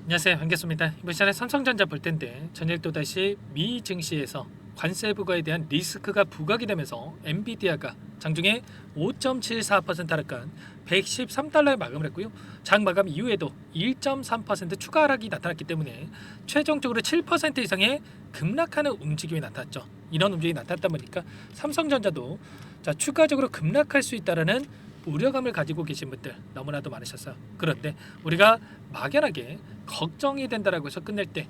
안녕하세요, 반갑습니다. 이번 시간에 삼성전자 볼 텐데 전일 또다시 미 증시에서 관세 부과에 대한 리스크가 부각이 되면서 엔비디아가 장중에 5.74% 하락한 113달러에 마감을 했고요. 장 마감 이후에도 1.3% 추가 하락이 나타났기 때문에 최종적으로 7% 이상의 급락하는 움직임이 나타났죠. 이런 움직임이 나타났다 보니까 삼성전자도 추가적으로 급락할 수 있다라는 우려감을 가지고 계신 분들 너무나도 많으셨어요. 그런데 우리가 막연하게 걱정이 된다라고 해서 끝낼 때,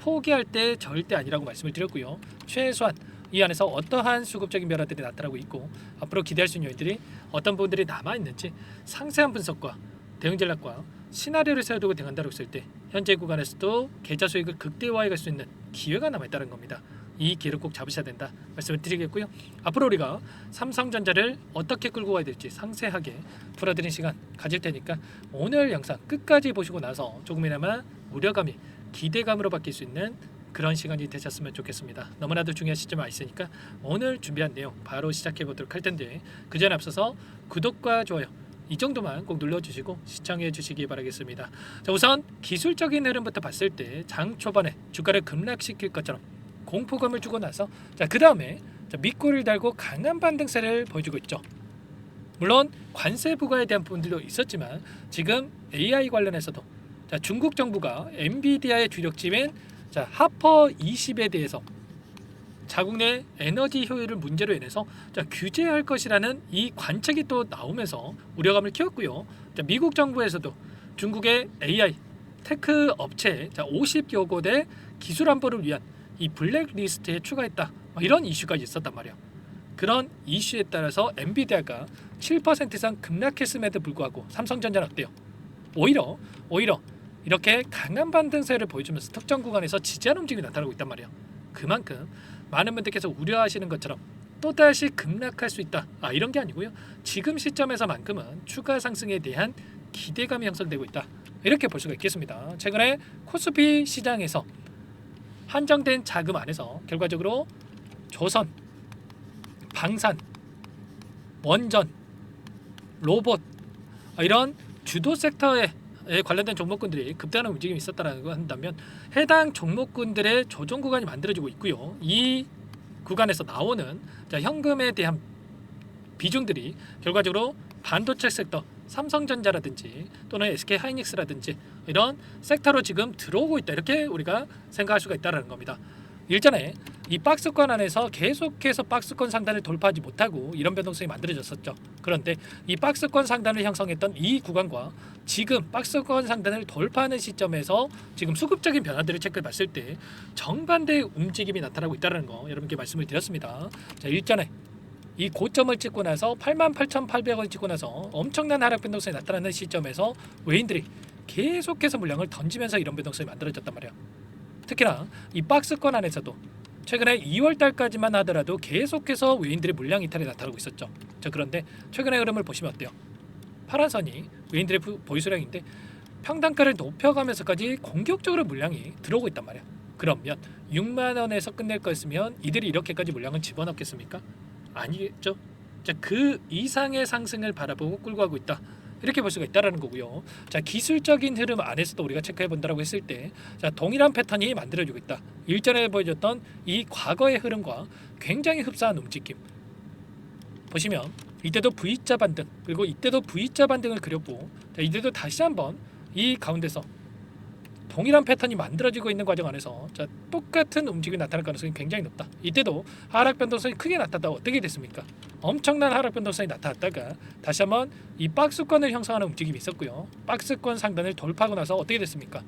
포기할 때 절대 아니라고 말씀을 드렸고요. 최소한 이 안에서 어떠한 수급적인 변화들이 나타나고 있고 앞으로 기대할 수 있는 요인들이 어떤 부분들이 남아있는지 상세한 분석과 대응 전략과 시나리오를 세워두고 대응한다고 했을 때 현재 구간에서도 계좌 수익을 극대화해 갈 수 있는 기회가 남아있다는 겁니다. 이 기회를 꼭 잡으셔야 된다 말씀을 드리겠고요. 앞으로 우리가 삼성전자를 어떻게 끌고 가야 될지 상세하게 풀어드린 시간 가질 테니까 오늘 영상 끝까지 보시고 나서 조금이나마 우려감이 기대감으로 바뀔 수 있는 그런 시간이 되셨으면 좋겠습니다. 너무나도 중요한 시점에 와 있으니까 오늘 준비한 내용 바로 시작해 보도록 할 텐데 그 전에 앞서서 구독과 좋아요 이 정도만 꼭 눌러주시고 시청해 주시기 바라겠습니다. 자, 우선 기술적인 흐름부터 봤을 때 장 초반에 주가를 급락시킬 것처럼 공포감을 주고 나서 그 다음에 밑골을 달고 강한 반등세를 보여주고 있죠. 물론 관세 부과에 대한 부분들도 있었지만 지금 AI 관련해서도 중국 정부가 엔비디아의 주력집인 하퍼 20에 대해서 자국 내 에너지 효율을 문제로 인해서 규제할 것이라는 이 관측이 또 나오면서 우려감을 키웠고요. 미국 정부에서도 중국의 AI 테크 업체 50여 곳의 기술 안보를 위한 이 블랙리스트에 추가했다. 이런 이슈가 있었단 말이야. 그런 이슈에 따라서 엔비디아가 7% 이상 급락했음에도 불구하고 삼성전자는 어때요? 오히려 이렇게 강한 반등세를 보여주면서 특정 구간에서 지지하는 움직임이 나타나고 있단 말이야. 그만큼 많은 분들께서 우려하시는 것처럼 또다시 급락할 수 있다. 이런 게 아니고요. 지금 시점에서만큼은 추가 상승에 대한 기대감이 형성되고 있다. 이렇게 볼 수가 있겠습니다. 최근에 코스피 시장에서 한정된 자금 안에서 결과적으로 조선, 방산, 원전, 로봇 이런 주도 섹터에 관련된 종목군들이 급등하는 움직임이 있었다는 거 한다면 해당 종목군들의 조정 구간이 만들어지고 있고요. 이 구간에서 나오는 현금에 대한 비중들이 결과적으로 반도체 섹터, 삼성전자라든지 또는 SK하이닉스라든지 이런 섹터로 지금 들어오고 있다. 이렇게 우리가 생각할 수가 있다는 겁니다. 일전에 이 박스권 안에서 계속해서 박스권 상단을 돌파하지 못하고 이런 변동성이 만들어졌었죠. 그런데 이 박스권 상단을 형성했던 이 구간과 지금 박스권 상단을 돌파하는 시점에서 지금 수급적인 변화들을 체크해봤을 때 정반대의 움직임이 나타나고 있다는 거 여러분께 말씀을 드렸습니다. 일전에 이 고점을 찍고 나서 88,800원 찍고 나서 엄청난 하락 변동성이 나타나는 시점에서 외인들이 계속해서 물량을 던지면서 이런 변동성이 만들어졌단 말이야. 특히나 이 박스권 안에서도 최근에 2월 달까지만 하더라도 계속해서 외인들의 물량 이탈이 나타나고 있었죠. 그런데 최근의 흐름을 보시면 어때요? 파란 선이 외인들의 보유수량인데 평단가를 높여가면서까지 공격적으로 물량이 들어오고 있단 말이야. 그러면 6만 원에서 끝낼 거였으면 이들이 이렇게까지 물량을 집어넣겠습니까? 아니겠죠. 그 이상의 상승을 바라보고 끌고 가고 있다. 이렇게 볼 수가 있다라는 거고요. 기술적인 흐름 안에서도 우리가 체크해 본다라고 했을 때 동일한 패턴이 만들어지고 있다. 일전에 보여줬던 이 과거의 흐름과 굉장히 흡사한 움직임. 보시면 이때도 V자 반등 그리고 이때도 V자 반등을 그렸고 이때도 다시 한번 이 가운데서 동일한 패턴이 만들어지고 있는 과정 안에서 똑같은 움직임이 나타날 가능성이 굉장히 높다. 이때도 하락 변동성이 크게 나타났다. 어떻게 됐습니까? 엄청난 하락 변동성이 나타났다가 다시 한번 이 박스권을 형성하는 움직임이 있었고요. 박스권 상단을 돌파하고 나서 어떻게 됐습니까?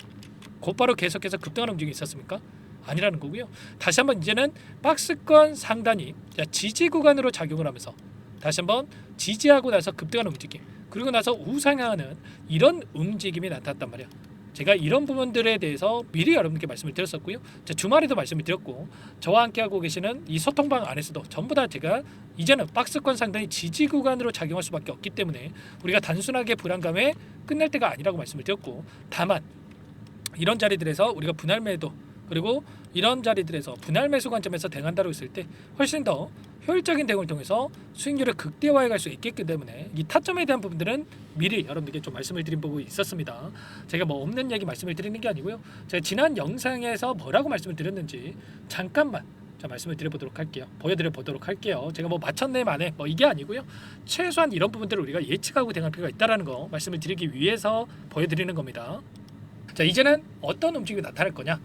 곧바로 계속해서 급등하는 움직임이 있었습니까? 아니라는 거고요. 다시 한번 이제는 박스권 상단이 지지 구간으로 작용을 하면서 다시 한번 지지하고 나서 급등하는 움직임 그리고 나서 우상향하는 이런 움직임이 나타났단 말이야. 제가 이런 부분들에 대해서 미리 여러분께 말씀을 드렸었고요. 주말에도 말씀을 드렸고 저와 함께 하고 계시는 이 소통방 안에서도 전부 다 제가 이제는 박스권 상단이 지지 구간으로 작용할 수밖에 없기 때문에 우리가 단순하게 불안감에 끝낼 때가 아니라고 말씀을 드렸고 다만 이런 자리들에서 우리가 분할 매도 그리고 이런 자리들에서 분할 매수 관점에서 대응한다고 했을 때 훨씬 더 효율적인 대응을 통해서 수익률을 극대화해 갈 수 있겠기 때문에 이 타점에 대한 부분들은 미리 여러분들께 좀 말씀을 드린 부분이 있었습니다. 제가 뭐 없는 얘기 말씀을 드리는 게 아니고요. 제가 지난 영상에서 뭐라고 말씀을 드렸는지 잠깐만 말씀을 드려보도록 할게요. 보여드려보도록 할게요. 제가 뭐 맞췄네 만에 뭐 이게 아니고요. 최소한 이런 부분들을 우리가 예측하고 대응할 필요가 있다는 거 말씀을 드리기 위해서 보여드리는 겁니다. 자, 이제는 어떤 움직임이 나타날 거냐?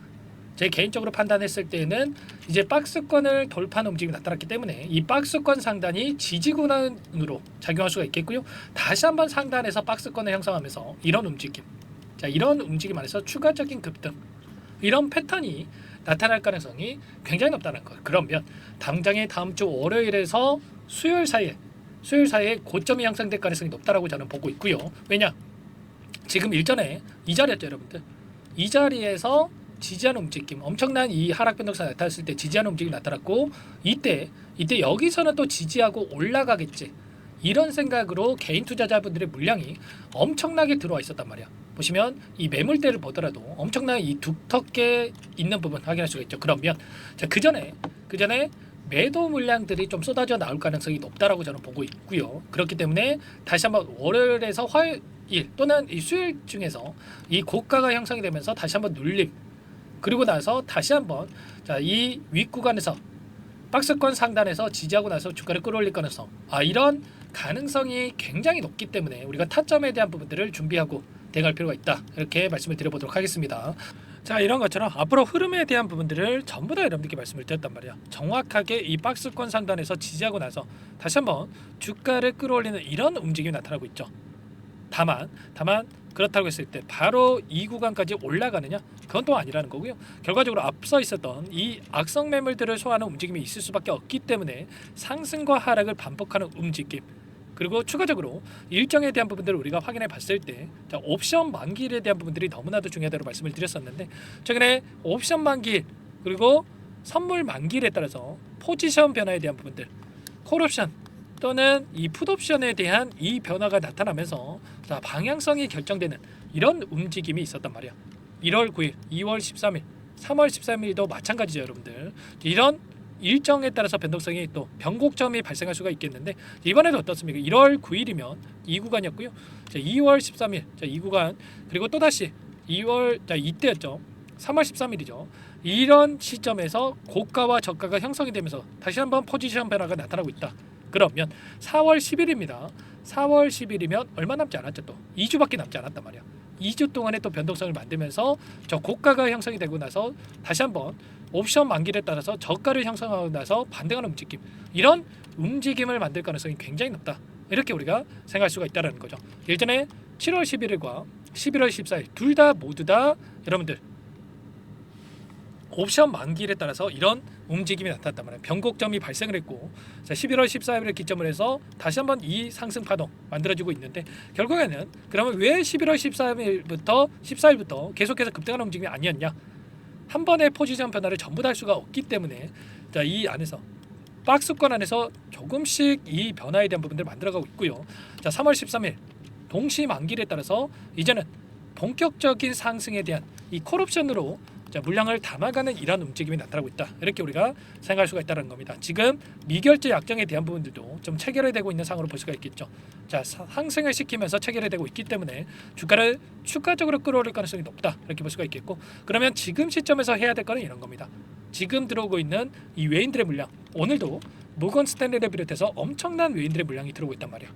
제 개인적으로 판단했을 때는 이제 박스권을 돌파하는 움직임이 나타났기 때문에 이 박스권 상단이 지지구간으로 작용할 수가 있겠고요. 다시 한번 상단에서 박스권을 형성하면서 이런 움직임, 자 이런 움직임 안에서 추가적인 급등 이런 패턴이 나타날 가능성이 굉장히 높다는 거. 그러면 당장의 다음 주 월요일에서 수요일 사이에 고점이 형성될 가능성이 높다라고 저는 보고 있고요. 왜냐? 지금 일전에 이 자리였죠, 여러분들. 이 자리에서 지지하는 움직임, 엄청난 이 하락 변동성이 나타났을 때 지지하는 움직임이 나타났고 이때 여기서는 또 지지하고 올라가겠지. 이런 생각으로 개인 투자자분들의 물량이 엄청나게 들어와 있었단 말이야. 보시면 이 매물대를 보더라도 엄청나게 이 두텁게 있는 부분 확인할 수가 있죠. 그러면 자, 그 전에 매도 물량들이 좀 쏟아져 나올 가능성이 높다라고 저는 보고 있고요. 그렇기 때문에 다시 한번 월요일에서 화요일 또는 이 수요일 중에서 이 고가가 형성이 되면서 다시 한번 눌림, 그리고 나서 다시 한번 자, 이 윗구간에서 박스권 상단에서 지지하고 나서 주가를 끌어올릴 가능성, 이런 가능성이 굉장히 높기 때문에 우리가 타점에 대한 부분들을 준비하고 대응할 필요가 있다, 이렇게 말씀을 드려보도록 하겠습니다. 자, 이런 것처럼 앞으로 흐름에 대한 부분들을 전부 다 여러분들께 말씀을 드렸단 말이야. 정확하게 이 박스권 상단에서 지지하고 나서 다시 한번 주가를 끌어올리는 이런 움직임이 나타나고 있죠. 다만 그렇다고 했을 때 바로 이 구간까지 올라가느냐? 그건 또 아니라는 거고요. 결과적으로 앞서 있었던 이 악성 매물들을 소화하는 움직임이 있을 수밖에 없기 때문에 상승과 하락을 반복하는 움직임, 그리고 추가적으로 일정에 대한 부분들을 우리가 확인해 봤을 때 자, 옵션 만기일에 대한 부분들이 너무나도 중요하다고 말씀을 드렸었는데 최근에 옵션 만기일 그리고 선물 만기일에 따라서 포지션 변화에 대한 부분들, 콜옵션 또는 이 풋옵션에 대한 이 변화가 나타나면서 자, 방향성이 결정되는 이런 움직임이 있었단 말이야. 1월 9일, 2월 13일, 3월 13일도 마찬가지죠, 여러분들. 이런 일정에 따라서 변동성이 또 변곡점이 발생할 수가 있겠는데 이번에도 어떻습니까? 1월 9일이면 이 구간이었고요. 자, 2월 13일, 자, 이 구간, 그리고 또 다시 2월, 자, 이때였죠. 3월 13일이죠. 이런 시점에서 고가와 저가가 형성이 되면서 다시 한번 포지션 변화가 나타나고 있다. 그러면 4월 10일입니다. 4월 10일이면 얼마 남지 않았죠. 또 2주밖에 남지 않았단 말이야. 2주 동안에 또 변동성을 만들면서 저 고가가 형성이 되고 나서 다시 한번 옵션 만기에 따라서 저가를 형성하고 나서 반등하는 움직임, 이런 움직임을 만들 가능성이 굉장히 높다, 이렇게 우리가 생각할 수가 있다는 거죠. 예전에 7월 11일과 11월 14일 둘 다 모두 다 여러분들 옵션 만기일에 따라서 이런 움직임이 나타났단 말이에요. 변곡점이 발생을 했고, 자, 11월 14일을 기점으로 해서 다시 한번 이 상승 파동 만들어지고 있는데 결국에는 그러면 왜 11월 14일부터 계속해서 급등하는 움직임이 아니었냐? 한 번의 포지션 변화를 전부 다 할 수가 없기 때문에 자, 이 안에서 박스권 안에서 조금씩 이 변화에 대한 부분들을 만들어가고 있고요. 자, 3월 13일 동시 만기일에 따라서 이제는 본격적인 상승에 대한 이 콜옵션으로 자, 물량을 담아가는 이런 움직임이 나타나고 있다, 이렇게 우리가 생각할 수가 있다는 겁니다. 지금 미결제 약정에 대한 부분들도 좀 체결되고 있는 상황으로 볼 수가 있겠죠. 자, 상승을 시키면서 체결되고 있기 때문에 주가를 추가적으로 끌어올릴 가능성이 높다, 이렇게 볼 수가 있겠고, 그러면 지금 시점에서 해야 될 거는 이런 겁니다. 지금 들어오고 있는 이 외인들의 물량, 오늘도 모건 스탠리를 비롯해서 엄청난 외인들의 물량이 들어오고 있단 말이야.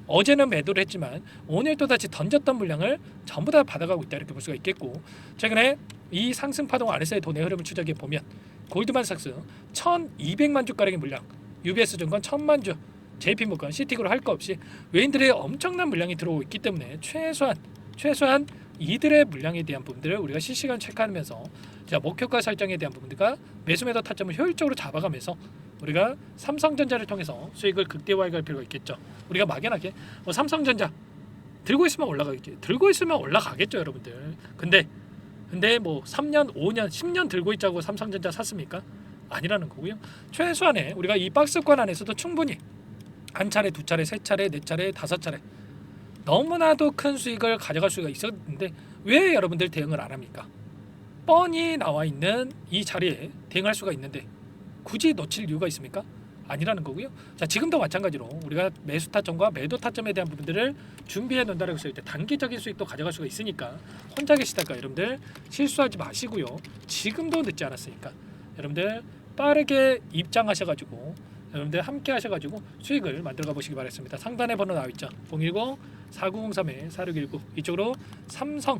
어제는 매도를 했지만 오늘 또 다시 던졌던 물량을 전부 다 받아가고 있다, 이렇게 볼 수가 있겠고, 최근에 이 상승 파동 안에서의 돈의 흐름을 추적해 보면 골드만삭스 1,200만 주가량의 물량, UBS 증권 1,000만 주, JP모건, 시티그룹 할 거 없이 외인들의 엄청난 물량이 들어오고 있기 때문에 최소한 이들의 물량에 대한 부분들을 우리가 실시간 체크하면서 자, 목표가 설정에 대한 부분들과 매수매도 타점을 효율적으로 잡아가면서 우리가 삼성전자를 통해서 수익을 극대화해 갈 필요가 있겠죠. 우리가 막연하게 삼성전자 들고 있으면 올라가겠지, 들고 있으면 올라가겠죠, 여러분들. 근데 뭐 3년, 5년, 10년 들고 있자고 삼성전자 샀습니까? 아니라는 거고요. 최소한의 우리가 이 박스권 안에서도 충분히 한 차례, 두 차례, 세 차례, 네 차례, 다섯 차례 너무나도 큰 수익을 가져갈 수가 있었는데 왜 여러분들 대응을 안 합니까? 뻔히 나와 있는 이 자리에 대응할 수가 있는데 굳이 놓칠 이유가 있습니까? 아니라는 거고요. 자, 지금도 마찬가지로 우리가 매수 타점과 매도 타점에 대한 부분들을 준비해 놓는다고 했을 때 단기적인 수익도 가져갈 수가 있으니까 혼자 계시다가 여러분들 실수하지 마시고요. 지금도 늦지 않았으니까 여러분들 빠르게 입장하셔가지고 여러분들 함께 하셔가지고 수익을 만들어 보시기 바라겠습니다. 상단에 번호 나와 있죠. 010-4903-4619 이쪽으로 삼성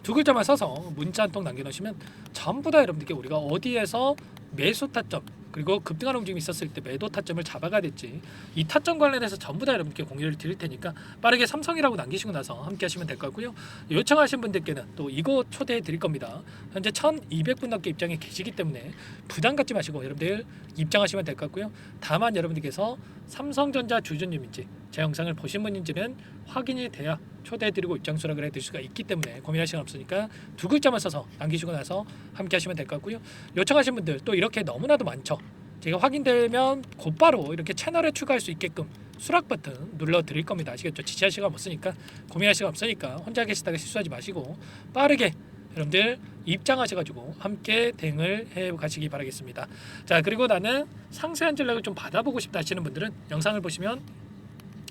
두 글자만 써서 문자 한 통 남겨놓으시면 전부 다 여러분들께 우리가 어디에서 매수 타점 그리고 급등하는 움직임이 있었을 때 매도 타점을 잡아가야 될지 이 타점 관련해서 전부 다 여러분께 공유를 드릴 테니까 빠르게 삼성이라고 남기시고 나서 함께 하시면 될 것 같고요. 요청하신 분들께는 또 이거 초대해 드릴 겁니다. 현재 1200분 넘게 입장에 계시기 때문에 부담 갖지 마시고 여러분들 입장하시면 될 것 같고요. 다만 여러분들께서 삼성전자 주주님인지 제 영상을 보신 분인지는 확인이 돼야 초대해드리고 입장 수락을 해드릴 수가 있기 때문에 고민할 시간 없으니까 두 글자만 써서 남기시고 나서 함께 하시면 될 것 같고요. 요청하신 분들 또 이렇게 너무나도 많죠. 제가 확인되면 곧바로 이렇게 채널에 추가할 수 있게끔 수락 버튼 눌러 드릴 겁니다. 아시겠죠? 지체할 시간 없으니까 고민할 시간 없으니까 혼자 계시다가 실수하지 마시고 빠르게 여러분들 입장하셔가지고 함께 대응을 해 가시기 바라겠습니다. 자, 그리고 나는 상세한 전략을 좀 받아보고 싶다 하시는 분들은 영상을 보시면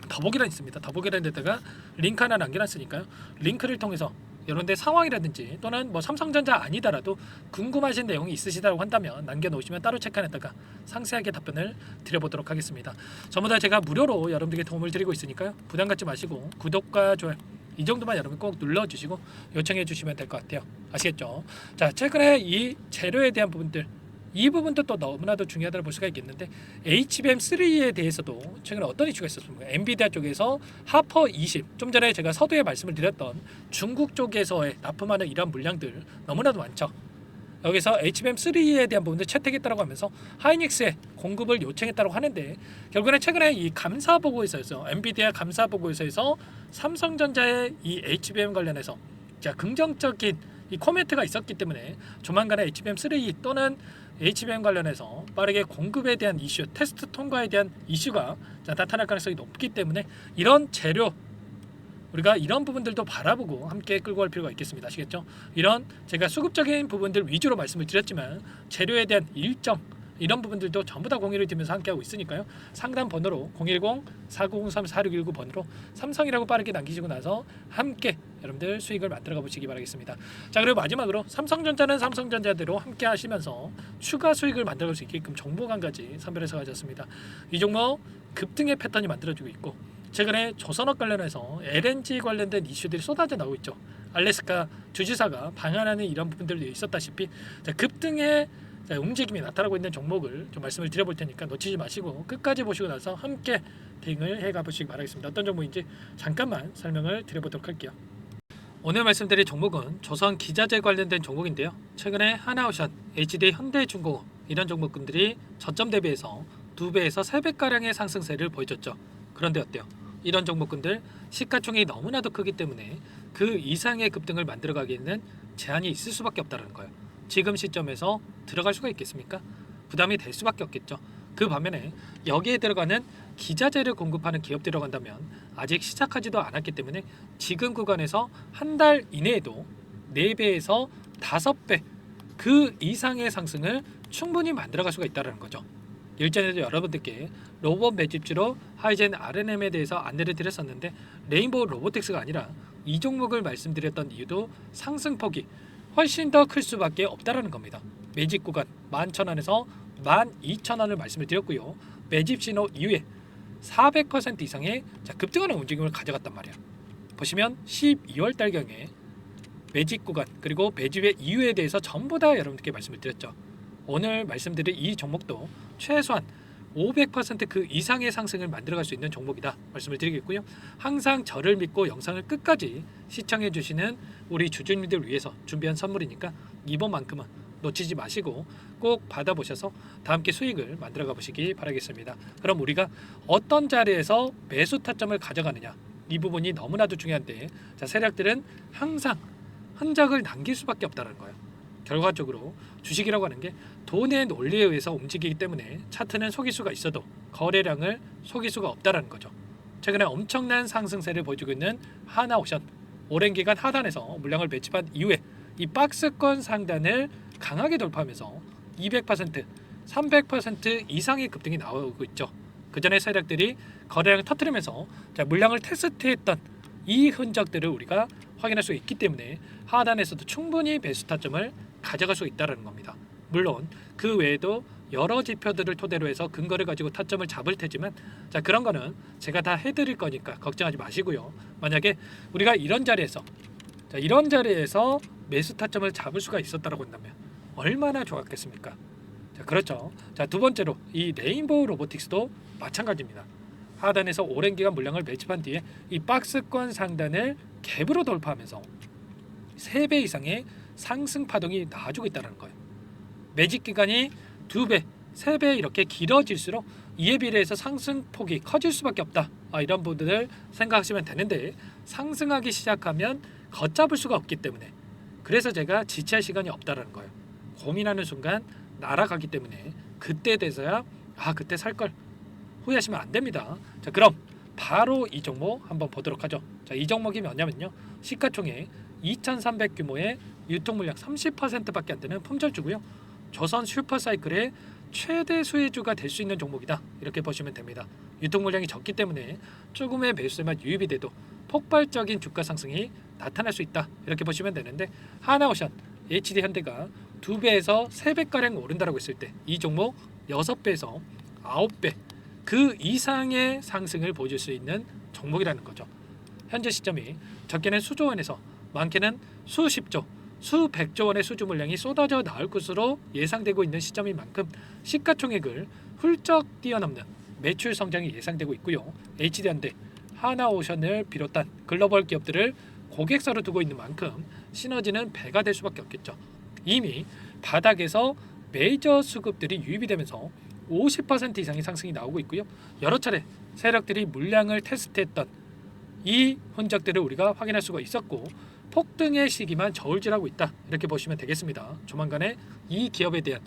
더보기란 있습니다. 더보기란에다가 링크 하나 남겨놨으니까요. 링크를 통해서 여러분들 상황이라든지 또는 뭐 삼성전자 아니더라도 궁금하신 내용이 있으시다고 한다면 남겨놓으시면 따로 체크해놨다가 상세하게 답변을 드려보도록 하겠습니다. 전부 다 제가 무료로 여러분들께 도움을 드리고 있으니까요. 부담 갖지 마시고 구독과 좋아요 이 정도만 여러분 꼭 눌러주시고 요청해 주시면 될 것 같아요. 아시겠죠? 자, 최근에 이 재료에 대한 부분들 이 부분도 또 너무나도 중요하다고 볼 수가 있겠는데 HBM3에 대해서도 최근에 어떤 이슈가 있었습니까? 엔비디아 쪽에서 하퍼 20 좀 전에 제가 서두에 말씀을 드렸던 중국 쪽에서의 납품하는 이런 물량들 너무나도 많죠. 여기서 HBM3에 대한 부분들 채택했다고 하면서 하이닉스에 공급을 요청했다고 하는데 결국에는 최근에 이 감사 보고서에서 엔비디아 감사 보고서에서 삼성전자의 이 HBM 관련해서 자 긍정적인 이 코멘트가 있었기 때문에 조만간에 HBM3 또는 HBM 관련해서 빠르게 공급에 대한 이슈, 테스트 통과에 대한 이슈가 나타날 가능성이 높기 때문에 이런 재료 우리가 이런 부분들도 바라보고 함께 끌고 갈 필요가 있겠습니다. 아시겠죠? 이런 제가 수급적인 부분들 위주로 말씀을 드렸지만 재료에 대한 일정 이런 부분들도 전부 다 공유를 드리면서 함께하고 있으니까요. 상담 번호로 010-4903-4619 번호로 삼성이라고 빠르게 남기시고 나서 함께 여러분들 수익을 만들어가 보시기 바라겠습니다. 자, 그리고 마지막으로 삼성전자는 삼성전자대로 함께 하시면서 추가 수익을 만들어갈 수 있게끔 정보 한 가지 선별해서 가졌습니다. 이 종목 급등의 패턴이 만들어지고 있고 최근에 조선업 관련해서 LNG 관련된 이슈들이 쏟아져 나오고 있죠. 알래스카 주지사가 방한하는 이런 부분들도 있었다시피 자, 급등의 움직임이 나타나고 있는 종목을 좀 말씀을 드려볼 테니까 놓치지 마시고 끝까지 보시고 나서 함께 대응을 해가 보시기 바라겠습니다. 어떤 종목인지 잠깐만 설명을 드려보도록 할게요. 오늘 말씀드릴 종목은 조선 기자재 관련된 종목인데요. 최근에 하나오션, HD 현대중공업 이런 종목군들이 저점 대비해서 2배에서 3배가량의 상승세를 보여줬죠. 그런데 어때요? 이런 종목군들 시가총액이 너무나도 크기 때문에 그 이상의 급등을 만들어가기에는 제한이 있을 수밖에 없다는 거예요. 지금 시점에서 들어갈 수가 있겠습니까? 부담이 될 수밖에 없겠죠. 그 반면에 여기에 들어가는 기자재를 공급하는 기업 들어간다면 아직 시작하지도 않았기 때문에 지금 구간에서 한 달 이내에도 4배에서 5배 그 이상의 상승을 충분히 만들어갈 수가 있다는 거죠. 일전에도 여러분들께 로봇 매집주로 하이젠 RNM에 대해서 안내를 드렸었는데 레인보우 로보틱스가 아니라 이 종목을 말씀드렸던 이유도 상승폭이 훨씬 더 클 수밖에 없다라는 겁니다. 매집 구간 11,000원에서 12,000원을 말씀을 드렸고요. 매집 신호 이후에 400% 이상의 급등하는 움직임을 가져갔단 말이에요. 보시면 12월 달경에 매집 구간 그리고 매집의 이유에 대해서 전부 다 여러분들께 말씀을 드렸죠. 오늘 말씀드린 이 종목도 최소한 500%그 이상의 상승을 만들어갈 수 있는 종목이다 말씀을 드리겠고요. 항상 저를 믿고 영상을 끝까지 시청해 주시는 우리 주주님들 위해서 준비한 선물이니까 이번만큼은 놓치지 마시고 꼭 받아보셔서 다 함께 수익을 만들어가 보시기 바라겠습니다. 그럼 우리가 어떤 자리에서 매수 타점을 가져가느냐 이 부분이 너무나도 중요한데 자, 세력들은 항상 흔적을 남길 수밖에 없다는 거예요. 결과적으로 주식이라고 하는 게 돈의 논리에 의해서 움직이기 때문에 차트는 속일 수가 있어도 거래량을 속일 수가 없다는 거죠. 최근에 엄청난 상승세를 보여주고 있는 하나오션 오랜 기간 하단에서 물량을 매집한 이후에 이 박스권 상단을 강하게 돌파하면서 200% 300% 이상의 급등이 나오고 있죠. 그 전에 세력들이 거래량을 터뜨리면서 물량을 테스트했던 이 흔적들을 우리가 확인할 수 있기 때문에 하단에서도 충분히 매수 타점을 가져갈 수 있다는 겁니다. 물론 그 외에도 여러 지표들을 토대로 해서 근거를 가지고 타점을 잡을 테지만 그런 거는 제가 다 해드릴 거니까 걱정하지 마시고요. 만약에 우리가 이런 자리에서 매수 타점을 잡을 수가 있었다고 한다면 얼마나 좋았겠습니까? 그렇죠. 두 번째로 이 레인보우 로보틱스도 마찬가지입니다. 하단에서 오랜 기간 물량을 매집한 뒤에 이 박스권 상단을 갭으로 돌파하면서 3배 이상의 상승 파동이 나와주고 있다는 거예요. 매집 기간이 2배, 3배 이렇게 길어질수록 이에 비례해서 상승폭이 커질 수밖에 없다. 이런 부분을 생각하시면 되는데 상승하기 시작하면 걷잡을 수가 없기 때문에 그래서 제가 지체할 시간이 없다는 거예요. 고민하는 순간 날아가기 때문에 그때 돼서야 그때 살 걸 후회하시면 안 됩니다. 그럼 바로 이 종목 한번 보도록 하죠. 이 종목이 뭐냐면요. 시가총액 2,300 규모의 유통 물량 30%밖에 안 되는 품절주고요. 조선 슈퍼사이클의 최대 수혜주가 될 수 있는 종목이다. 이렇게 보시면 됩니다. 유통 물량이 적기 때문에 조금의 매수세만 유입이 돼도 폭발적인 주가 상승이 나타날 수 있다. 이렇게 보시면 되는데 하나오션, HD현대가 2배에서 3배가량 오른다라고 했을 때 이 종목 6배에서 9배 그 이상의 상승을 보여줄 수 있는 종목이라는 거죠. 현재 시점이 적게는 수조 원에서 많게는 수십조, 수백조 원의 수주 물량이 쏟아져 나올 것으로 예상되고 있는 시점인 만큼 시가총액을 훌쩍 뛰어넘는 매출 성장이 예상되고 있고요. HD현대, 하나오션을 비롯한 글로벌 기업들을 고객사로 두고 있는 만큼 시너지는 배가 될 수밖에 없겠죠. 이미 바닥에서 메이저 수급들이 유입이 되면서 50% 이상의 상승이 나오고 있고요. 여러 차례 세력들이 물량을 테스트했던 이 흔적들을 우리가 확인할 수가 있었고 폭등의 시기만 저울질하고 있다. 이렇게 보시면 되겠습니다. 조만간에 이 기업에 대한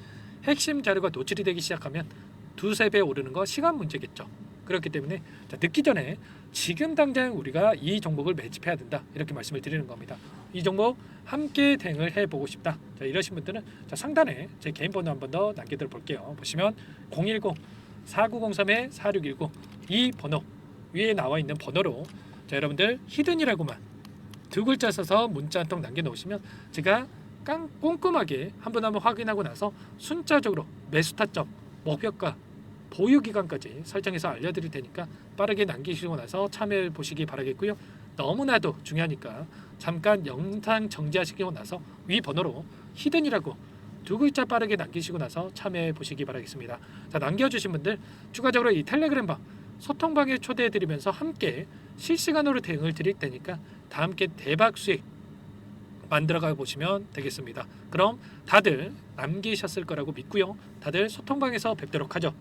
핵심 자료가 노출이 되기 시작하면 2-3배 오르는 거 시간 문제겠죠. 그렇기 때문에 늦기 전에 지금 당장 우리가 이 종목을 매집해야 된다. 이렇게 말씀을 드리는 겁니다. 이 종목 함께 대응을 해보고 싶다. 이러신 분들은 상단에 제 개인 번호 한 번 더 남겨드려 볼게요. 보시면 010-4903-4619 이 번호 위에 나와 있는 번호로 여러분들 히든이라고만 2글자 써서 문자 한 통 남겨놓으시면 제가 꼼꼼하게 한 번 확인하고 나서 순차적으로 매수 타점, 목표가, 보유 기간까지 설정해서 알려드릴 테니까 빠르게 남기시고 나서 참여해 보시기 바라겠고요. 너무나도 중요하니까 잠깐 영상 정지하시고 나서 위 번호로 히든이라고 2글자 빠르게 남기시고 나서 참여해 보시기 바라겠습니다. 남겨주신 분들 추가적으로 이 텔레그램방 소통방에 초대해 드리면서 함께 실시간으로 대응을 드릴 테니까 다 함께 대박 수익 만들어가 보시면 되겠습니다. 그럼 다들 남기셨을 거라고 믿고요. 다들 소통방에서 뵙도록 하죠.